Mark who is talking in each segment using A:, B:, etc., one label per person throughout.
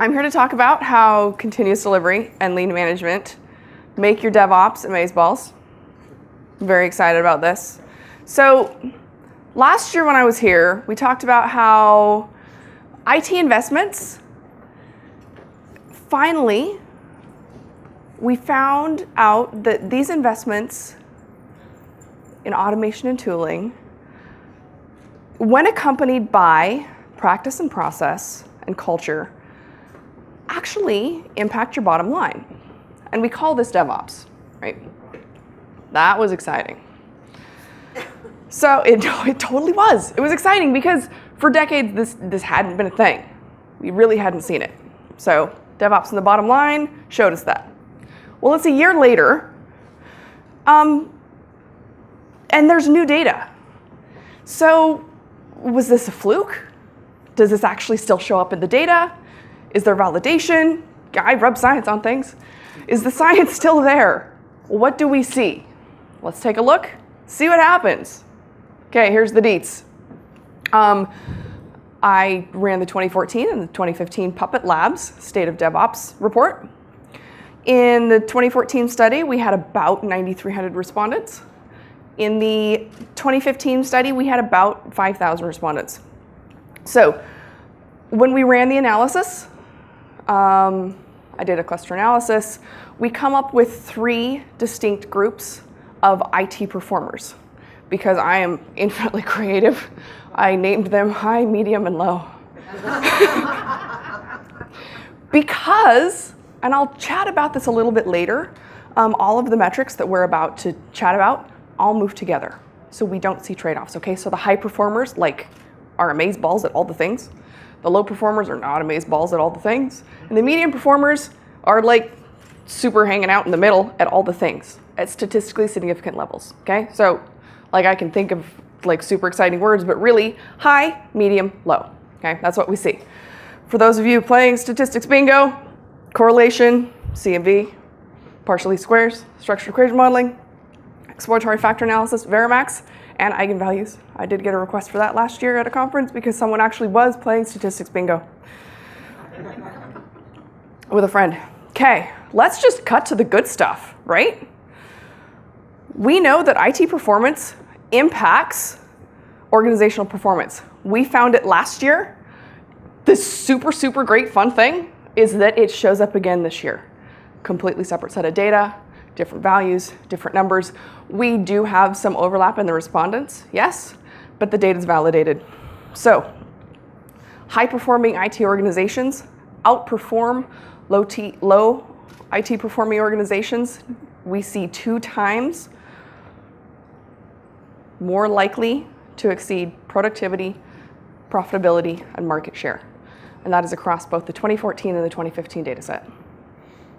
A: I'm here to talk about how continuous delivery and lean management make your DevOps Amazeballs. I'm very excited about this. So last year when I was here, we talked about how IT investments, finally, we found out that these investments in automation and tooling, when accompanied by practice and process and culture, actually impact your bottom line. And we call this DevOps, right? That was exciting. So it totally was. It was exciting because for decades this hadn't been a thing. We really hadn't seen it. So DevOps in the bottom line showed us that. Well, it's a year later, and there's new data. So was this a fluke? Does this actually still show up in the data? Is there validation? I rub science on things. Is the science still there? What do we see? Let's take a look, see what happens. Okay, here's the deets. I ran the 2014 and the 2015 Puppet Labs State of DevOps report. In the 2014 study, we had about 9,300 respondents. In the 2015 study, we had about 5,000 respondents. So when we ran the analysis, I did a cluster analysis, we come up with 3 distinct groups of IT performers. Because I am infinitely creative, I named them high, medium, and low. Because, and I'll chat about this a little bit later, all of the metrics that we're about to chat about all move together. So we don't see trade-offs, okay? So the high performers, like, are Amazeballs at all the things. The low performers are not Amazeballs at all the things. And the medium performers are like super hanging out in the middle at all the things at statistically significant levels, okay? So like I can think of like super exciting words, but really high, medium, low, okay? That's what we see. For those of you playing statistics bingo, correlation, CMV, partial least squares, structured equation modeling, exploratory factor analysis, Verimax, and eigenvalues. I did get a request for that last year at a conference because someone actually was playing statistics bingo with a friend. Okay, let's just cut to the good stuff, right? We know that IT performance impacts organizational performance. We found it last year. The super, super great fun thing is that it shows up again this year. Completely separate set of data, different values, different numbers. We do have some overlap in the respondents, yes, but the data's validated. So, high-performing IT organizations outperform low IT performing organizations. We see 2 times more likely to exceed productivity, profitability, and market share. And that is across both the 2014 and the 2015 data set.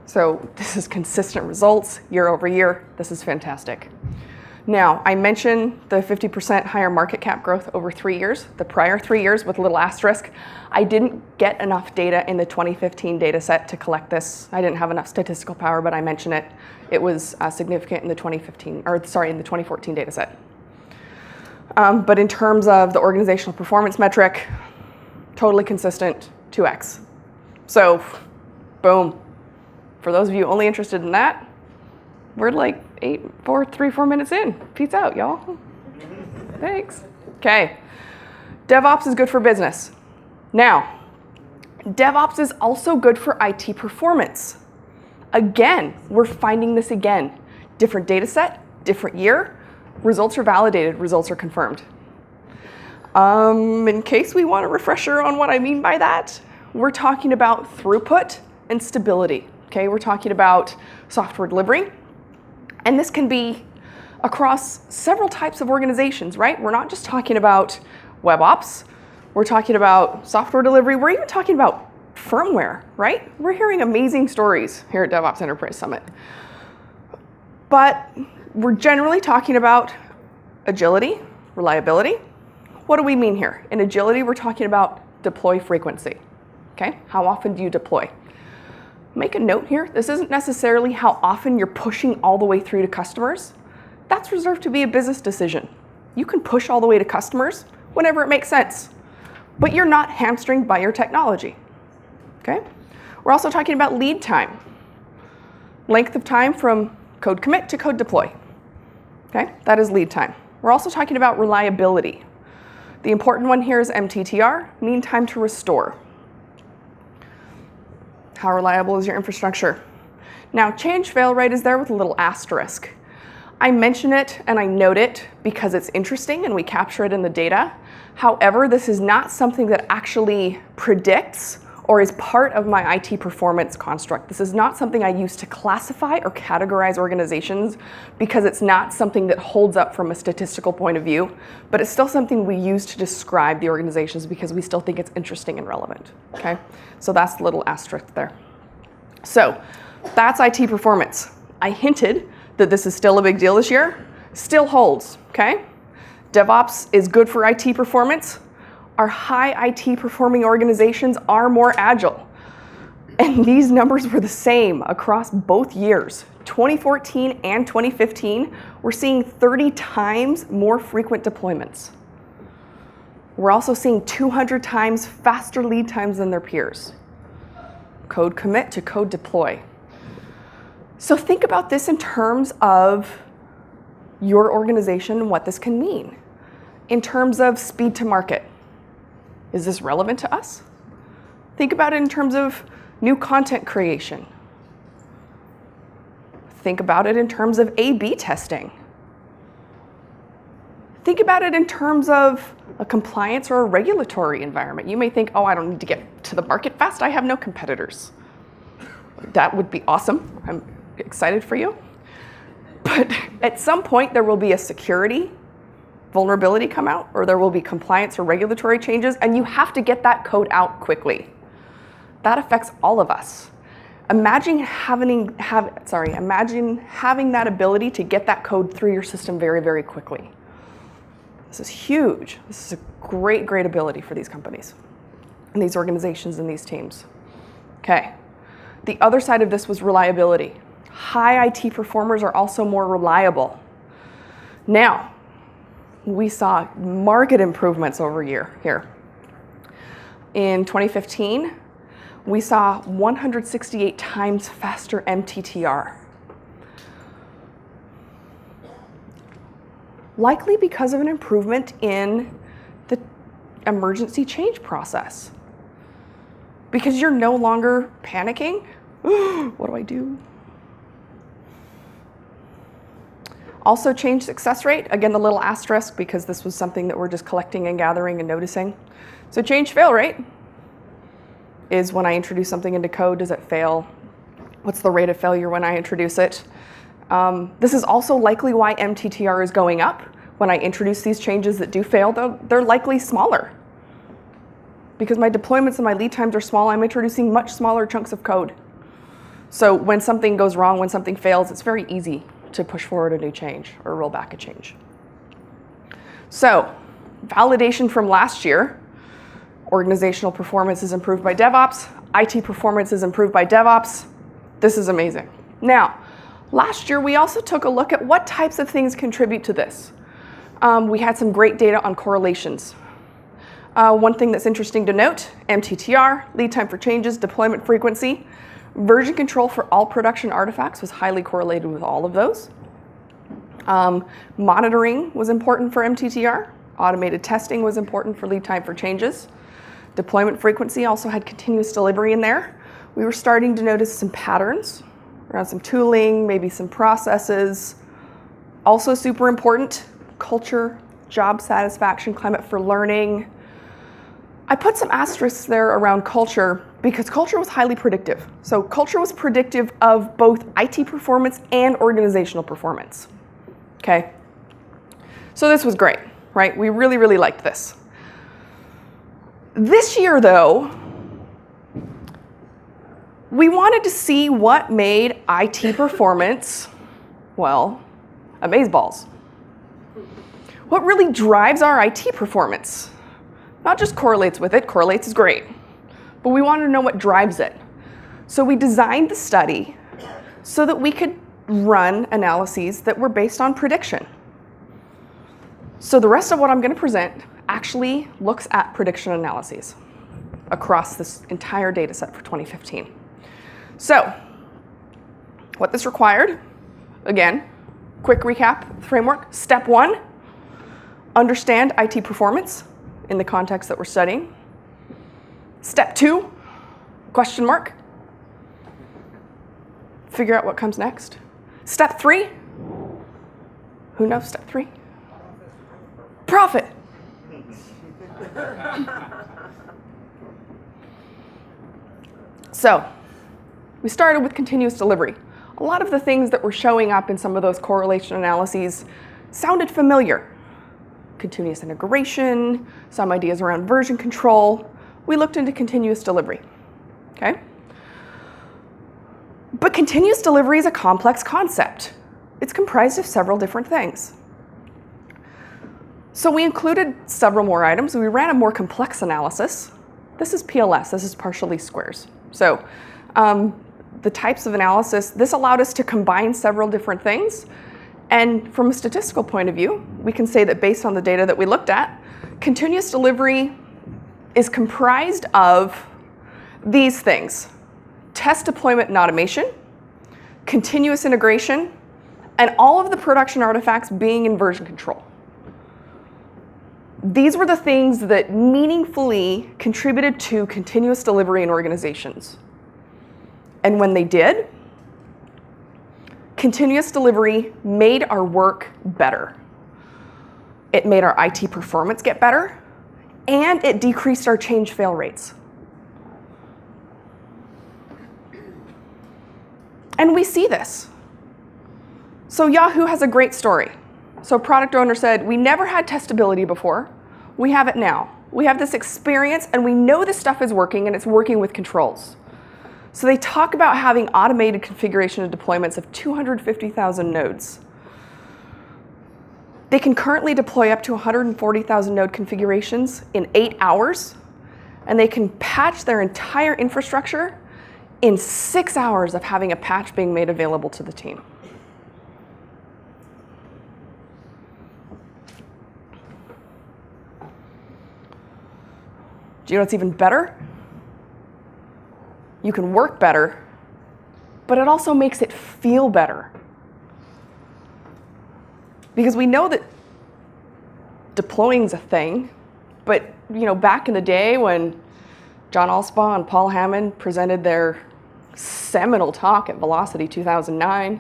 A: So this is consistent results year over year. This is fantastic. Now, I mentioned the 50% higher market cap growth over 3 years, the prior 3 years with a little asterisk. I didn't get enough data in the 2015 data set to collect this. I didn't have enough statistical power, but I mentioned it. It was significant in the 2014 data set. But in terms of the organizational performance metric, totally consistent, 2x. So, boom. For those of you only interested in that, we're like 3-4 minutes in. Peace out, y'all. Thanks. Okay. DevOps is good for business. Now, DevOps is also good for IT performance. Again, we're finding this again. Different data set, different year. Results are validated, results are confirmed. In case we want a refresher on what I mean by that, we're talking about throughput and stability. Okay, we're talking about software delivery. And this can be across several types of organizations, right? We're not just talking about web ops. We're talking about software delivery. We're even talking about firmware, right? We're hearing amazing stories here at DevOps Enterprise Summit. But we're generally talking about agility, reliability. What do we mean here? In agility, we're talking about deploy frequency. Okay, how often do you deploy? Make a note here, this isn't necessarily how often you're pushing all the way through to customers. That's reserved to be a business decision. You can push all the way to customers whenever it makes sense, but you're not hamstringed by your technology, okay? We're also talking about lead time, length of time from code commit to code deploy. Okay, that is lead time. We're also talking about reliability. The important one here is MTTR, mean time to restore. How reliable is your infrastructure? Now, change fail rate is there with a little asterisk. I mention it and I note it because it's interesting and we capture it in the data. However, this is not something that actually predicts or is part of my IT performance construct. This is not something I use to classify or categorize organizations because it's not something that holds up from a statistical point of view, but it's still something we use to describe the organizations because we still think it's interesting and relevant, okay? So that's the little asterisk there. So that's IT performance. I hinted that this is still a big deal this year, still holds, okay? DevOps is good for IT performance. Our high IT performing organizations are more agile. And these numbers were the same across both years. 2014 and 2015, we're seeing 30 times more frequent deployments. We're also seeing 200 times faster lead times than their peers. Code commit to code deploy. So think about this in terms of your organization and what this can mean. In terms of speed to market, is this relevant to us? Think about it in terms of new content creation. Think about it in terms of A/B testing. Think about it in terms of a compliance or a regulatory environment. You may think, oh, I don't need to get to the market fast. I have no competitors. That would be awesome. I'm excited for you. But at some point, there will be a security vulnerability come out, or there will be compliance or regulatory changes, and you have to get that code out quickly. That affects all of us. Imagine having that ability to get that code through your system very, very quickly. This is huge. This is a great, great ability for these companies and these organizations and these teams. Okay. The other side of this was reliability. High IT performers are also more reliable. Now, we saw market improvements over year here. In 2015, we saw 168 times faster MTTR. Likely because of an improvement in the emergency change process. Because you're no longer panicking. What do I do? Also change success rate, again, the little asterisk, because this was something that we're just collecting and gathering and noticing. So change fail rate is when I introduce something into code, does it fail? What's the rate of failure when I introduce it? This is also likely why MTTR is going up. When I introduce these changes that do fail, they're likely smaller. Because my deployments and my lead times are small, I'm introducing much smaller chunks of code. So when something goes wrong, when something fails, it's very easy to push forward a new change or roll back a change. So, validation from last year, organizational performance is improved by DevOps, IT performance is improved by DevOps. This is amazing. Now, last year we also took a look at what types of things contribute to this. We had some great data on correlations. One thing that's interesting to note, MTTR, lead time for changes, deployment frequency. Version control for all production artifacts was highly correlated with all of those. Monitoring was important for MTTR. Automated testing was important for lead time for changes. Deployment frequency also had continuous delivery in there. We were starting to notice some patterns around some tooling, maybe some processes. Also super important, culture, job satisfaction, climate for learning. I put some asterisks there around culture because culture was highly predictive. So culture was predictive of both IT performance and organizational performance. Okay? So this was great, right? We really, really liked this. This year, though, we wanted to see what made IT performance, well, Amazeballs. What really drives our IT performance? Not just correlates with it, correlates is great, but we wanted to know what drives it. So we designed the study so that we could run analyses that were based on prediction. So the rest of what I'm going to present actually looks at prediction analyses across this entire data set for 2015. So, what this required, again, quick recap framework. Step 1, understand IT performance in the context that we're studying. Step 2, question mark. Figure out what comes next. Step 3, who knows step 3? Profit. So, we started with continuous delivery. A lot of the things that were showing up in some of those correlation analyses sounded familiar. Continuous integration, some ideas around version control. We looked into continuous delivery, okay? But continuous delivery is a complex concept. It's comprised of several different things. So we included several more items. We ran a more complex analysis. This is PLS, this is partial least squares. So the types of analysis, this allowed us to combine several different things. And from a statistical point of view, we can say that based on the data that we looked at, continuous delivery is comprised of these things: test deployment and automation, continuous integration, and all of the production artifacts being in version control. These were the things that meaningfully contributed to continuous delivery in organizations. And when they did, continuous delivery made our work better. It made our IT performance get better, and it decreased our change fail rates. And we see this. So Yahoo has a great story. So product owner said, we never had testability before. We have it now. We have this experience, and we know this stuff is working, and it's working with controls. So they talk about having automated configuration and deployments of 250,000 nodes. They can currently deploy up to 140,000 node configurations in 8 hours, and they can patch their entire infrastructure in 6 hours of having a patch being made available to the team. Do you know what's even better? You can work better, but it also makes it feel better. Because we know that deploying's a thing, but back in the day when John Alspaugh and Paul Hammond presented their seminal talk at Velocity 2009,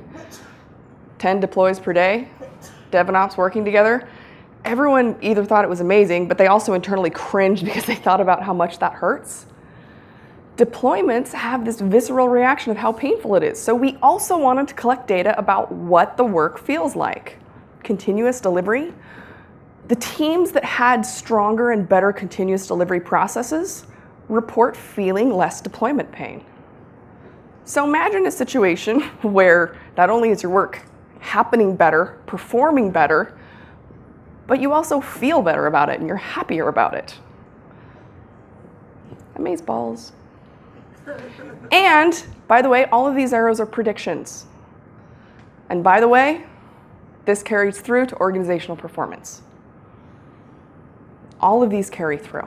A: 10 deploys per day, dev and ops working together, everyone either thought it was amazing, but they also internally cringed because they thought about how much that hurts. Deployments have this visceral reaction of how painful it is. So we also wanted to collect data about what the work feels like. Continuous delivery. The teams that had stronger and better continuous delivery processes report feeling less deployment pain. So imagine a situation where not only is your work happening better, performing better, but you also feel better about it and you're happier about it. Amazeballs. And, by the way, all of these arrows are predictions. And by the way, this carries through to organizational performance. All of these carry through.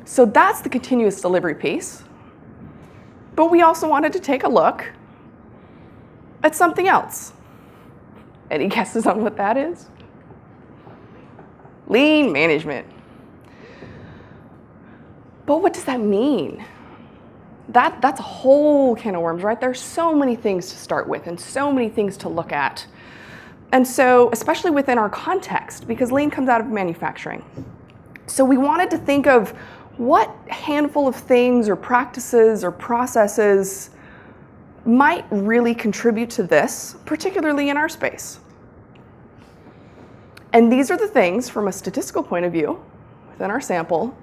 A: So that's the continuous delivery piece. But we also wanted to take a look at something else. Any guesses on what that is? Lean management. But what does that mean? That's a whole can of worms, right? There's so many things to start with and so many things to look at. And so, especially within our context, because lean comes out of manufacturing. So we wanted to think of what handful of things or practices or processes might really contribute to this, particularly in our space. And these are the things, from a statistical point of view, within our sample,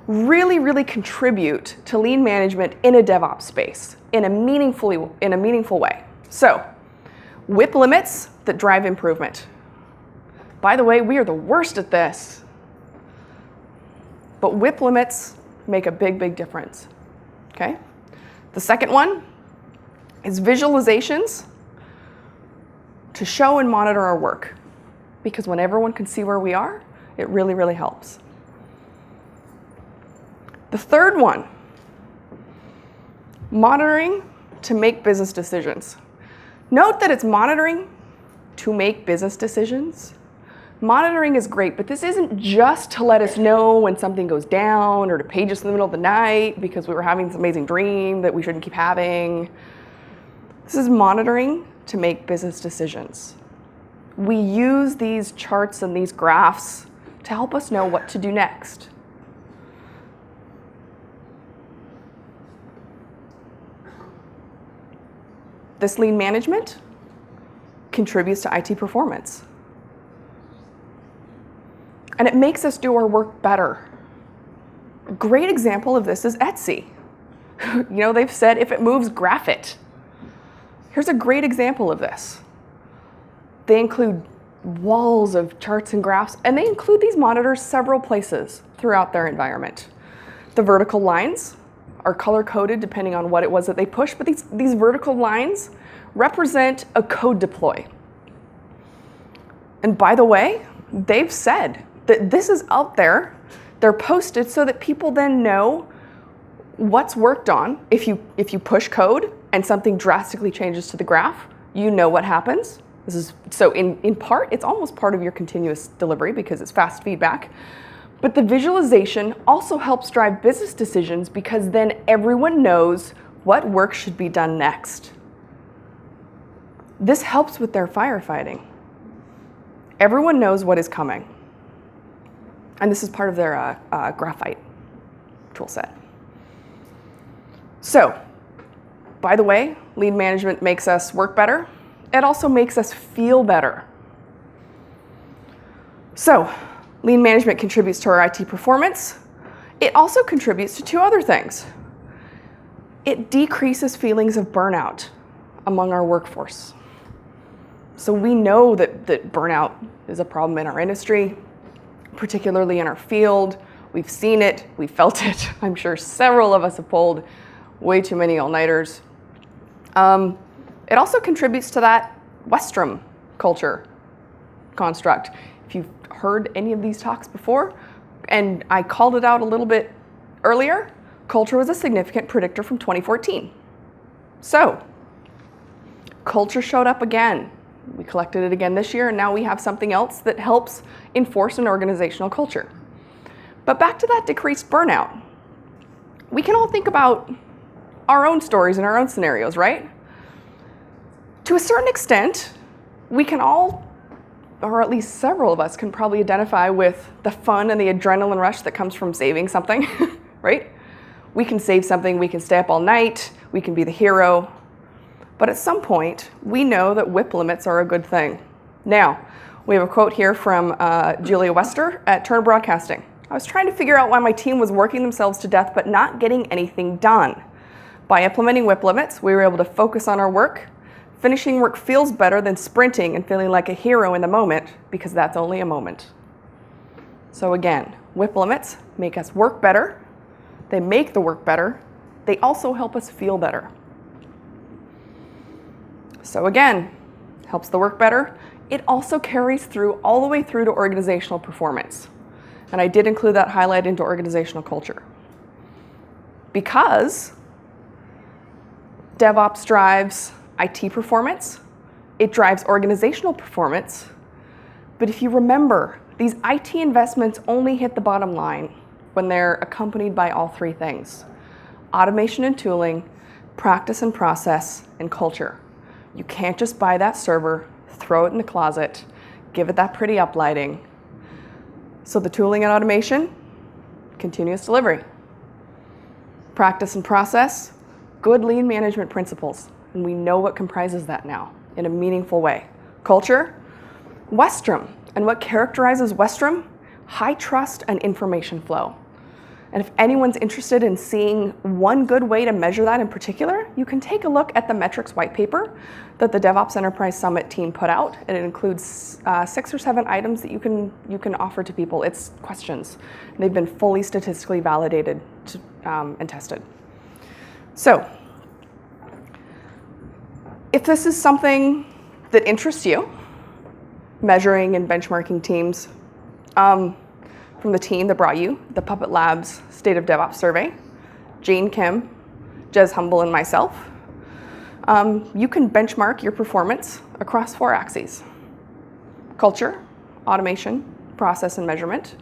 A: really contribute to lean management in a DevOps space in a meaningful way. So, WIP limits that drive improvement. By the way, we are the worst at this. But WIP limits make a big difference. Okay? The second one is visualizations to show and monitor our work. Because when everyone can see where we are, it really helps. The third one Monitoring to make business decisions. Note that it's monitoring to make business decisions. Monitoring is great, but this isn't just to let us know when something goes down or to page us in the middle of the night because we were having this amazing dream that we shouldn't keep having. This is monitoring to make business decisions. We use these charts and these graphs to help us know what to do next. This lean management contributes to IT performance. And it makes us do our work better. A great example of this is Etsy. They've said if it moves, graph it. Here's a great example of this. They include walls of charts and graphs, and they include these monitors several places throughout their environment. The vertical lines are color-coded depending on what it was that they pushed, but these vertical lines represent a code deploy. And by the way, they've said that this is out there. They're posted so that people then know what's worked on. If you push code and something drastically changes to the graph, you know what happens. So in part, it's almost part of your continuous delivery because it's fast feedback. But the visualization also helps drive business decisions because then everyone knows what work should be done next. This helps with their firefighting. Everyone knows what is coming. And this is part of their graphite tool set. So, by the way, lean management makes us work better. It also makes us feel better. So, lean management contributes to our IT performance. It also contributes to two other things. It decreases feelings of burnout among our workforce. So we know that burnout is a problem in our industry, particularly in our field. We've seen it, we felt it. I'm sure several of us have pulled way too many all-nighters. It also contributes to that Westrum culture construct. If you've heard any of these talks before, and I called it out a little bit earlier, culture was a significant predictor from 2014. So, culture showed up again. We collected it again this year, and now we have something else that helps enforce an organizational culture. But back to that decreased burnout. We can all think about our own stories and our own scenarios, right? To a certain extent, we can all, or at least several of us, can probably identify with the fun and the adrenaline rush that comes from saving something, right? We can save something, we can stay up all night, we can be the hero. But at some point, we know that WIP limits are a good thing. Now, we have a quote here from Julia Wester at Turner Broadcasting. I was trying to figure out why my team was working themselves to death but not getting anything done. By implementing WIP limits, we were able to focus on our work. Finishing work feels better than sprinting and feeling like a hero in the moment because that's only a moment. So again, WIP limits make us work better. They make the work better. They also help us feel better. So again, helps the work better. It also carries through all the way through to organizational performance. And I did include that highlight into organizational culture. Because DevOps drives IT performance, it drives organizational performance. But if you remember, these IT investments only hit the bottom line when they're accompanied by all three things: automation and tooling, practice and process, and culture. You can't just buy that server, throw it in the closet, give it that pretty uplighting. So the tooling and automation, continuous delivery. Practice and process, good lean management principles. And we know what comprises that now in a meaningful way. Culture, Westrum. And what characterizes Westrum? High trust and information flow. And if anyone's interested in seeing one good way to measure that in particular, you can take a look at the metrics white paper that the DevOps Enterprise Summit team put out. And it includes 6 or 7 items that you can offer to people. It's questions. And they've been fully statistically validated and tested. So, if this is something that interests you, measuring and benchmarking teams, from the team that brought you the Puppet Labs State of DevOps survey, Jane Kim, Jez Humble, and myself, you can benchmark your performance across 4 axes: culture, automation, process, and measurement.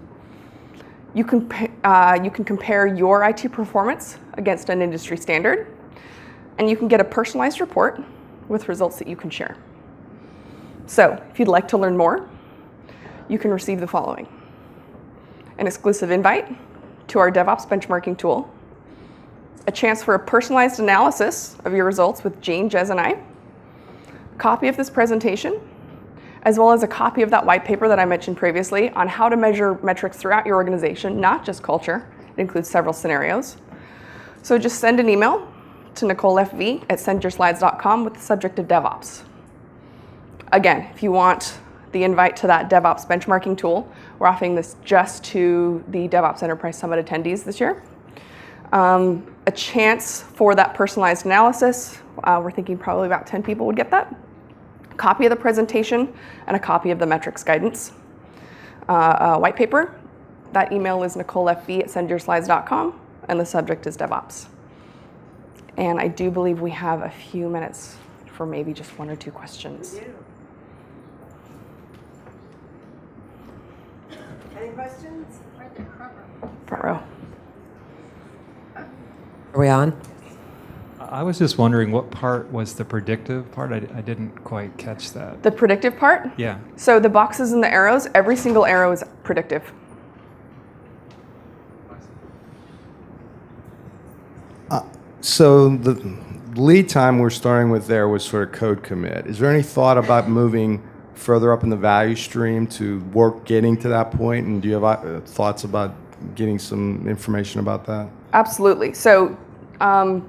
A: You can compare your IT performance against an industry standard, and you can get a personalized report with results that you can share. So if you'd like to learn more, you can receive the following: an exclusive invite to our DevOps benchmarking tool, a chance for a personalized analysis of your results with Jane, Jez, and I, a copy of this presentation, as well as a copy of that white paper that I mentioned previously on how to measure metrics throughout your organization, not just culture. It includes several scenarios. So just send an email to NicoleFV@sendyourslides.com with the subject of DevOps. Again, if you want the invite to that DevOps benchmarking tool, we're offering this just to the DevOps Enterprise Summit attendees this year. A chance for that personalized analysis. We're thinking probably about 10 people would get that. A copy of the presentation and a copy of the metrics guidance. A white paper. That email is NicoleFV@sendyourslides.com, and the subject is DevOps. And I do believe we have a few minutes for maybe just 1 or 2 questions.
B: Any questions?
A: Front row.
C: Are we on?
D: I was just wondering what part was the predictive part? I didn't quite catch that.
A: The predictive part?
D: Yeah.
A: So the boxes and the arrows, every single arrow is predictive.
E: So the lead time we're starting with there was sort of code commit. Is there any thought about moving further up in the value stream to work getting to that point? And do you have thoughts about getting some information about that?
A: Absolutely. So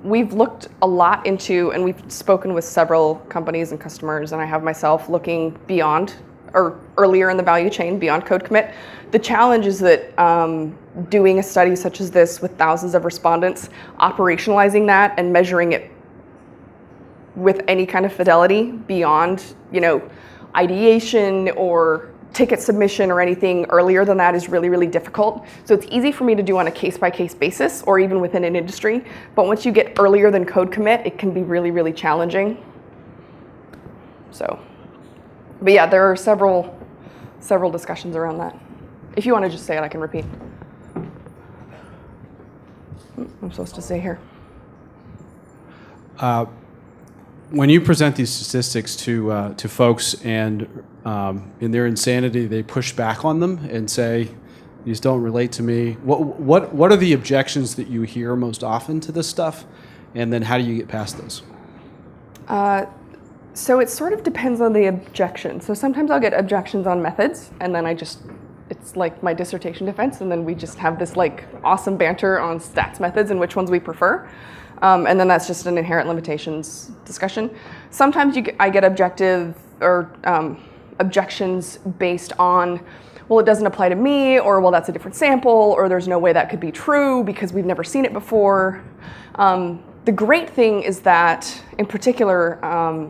A: we've looked a lot into, and we've spoken with several companies and customers, and I have myself looking beyond or earlier in the value chain, beyond code commit. The challenge is that doing a study such as this with thousands of respondents, operationalizing that and measuring it with any kind of fidelity beyond, ideation or ticket submission or anything earlier than that is really, really difficult. So it's easy for me to do on a case-by-case basis or even within an industry. But once you get earlier than code commit, it can be really, really challenging. So, but yeah, there are several discussions around that. If you want to just say it, I can repeat. I'm supposed to stay here.
F: When you present these statistics to folks and in their insanity, they push back on them and say, these don't relate to me. What are the objections that you hear most often to this stuff? And then how do you get past those?
A: So it sort of depends on the objection. So sometimes I'll get objections on methods, and then it's like my dissertation defense, and then we just have this like awesome banter on stats methods and which ones we prefer. And then that's just an inherent limitations discussion. Sometimes I get objections based on, well, it doesn't apply to me, or well, that's a different sample, or there's no way that could be true because we've never seen it before. The great thing is that, in particular,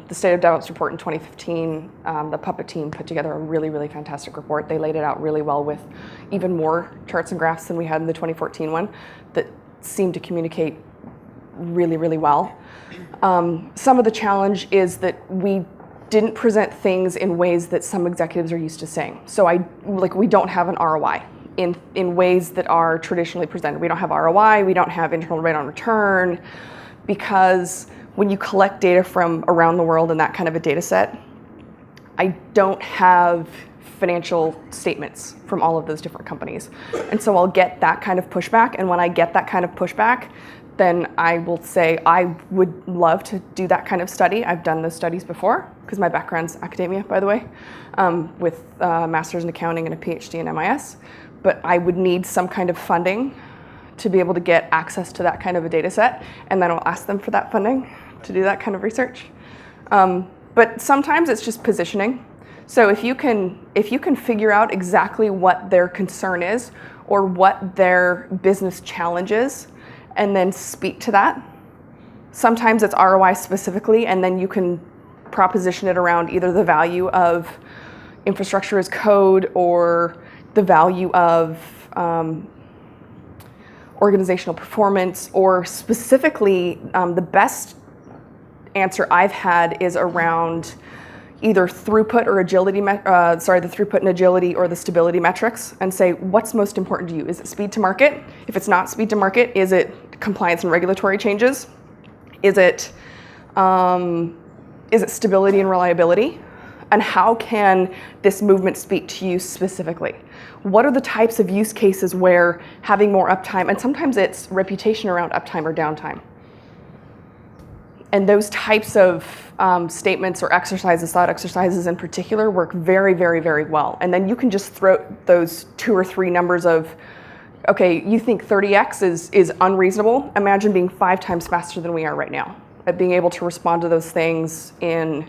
A: the State of DevOps report in 2015, the Puppet team put together a really, really fantastic report. They laid it out really well with even more charts and graphs than we had in the 2014 one that seemed to communicate really, really well. Some of the challenge is that we didn't present things in ways that some executives are used to saying. So we don't have an ROI in ways that are traditionally presented. We don't have ROI, we don't have internal rate on return, because when you collect data from around the world in that kind of a data set, I don't have financial statements from all of those different companies. And so I'll get that kind of pushback, and when I get that kind of pushback, then I will say, I would love to do that kind of study. I've done those studies before, because my background's academia, by the way, with a master's in accounting and a PhD in MIS. But I would need some kind of funding to be able to get access to that kind of a data set, and then I'll ask them for that funding to do that kind of research. But sometimes it's just positioning. So if you can figure out exactly what their concern is or what their business challenge is, and then speak to that. Sometimes it's ROI specifically, and then you can proposition it around either the value of infrastructure as code or the value of organizational performance, or specifically the best answer I've had is around either throughput or agility, the throughput and agility or the stability metrics, and say, what's most important to you? Is it speed to market? If it's not speed to market, is it compliance and regulatory changes? Is it stability and reliability? And how can this movement speak to you specifically? What are the types of use cases where having more uptime, and sometimes it's reputation around uptime or downtime. And those types of statements or exercises, thought exercises in particular, work very, very, very well. And then you can just throw those 2 or 3 numbers of, okay, you think 30x is unreasonable. Imagine being 5 times faster than we are right now at being able to respond to those things in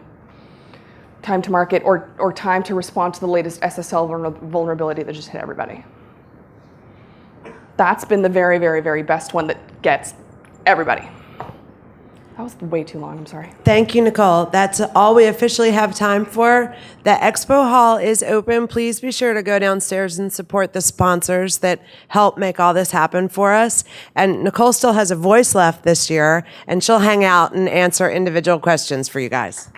A: time to market or time to respond to the latest SSL vulnerability that just hit everybody. That's been the very, very, very best one that gets everybody. That was way too long, I'm sorry.
B: Thank you, Nicole. That's all we officially have time for. The expo hall is open. Please be sure to go downstairs and support the sponsors that help make all this happen for us. And Nicole still has a voice left this year, and she'll hang out and answer individual questions for you guys.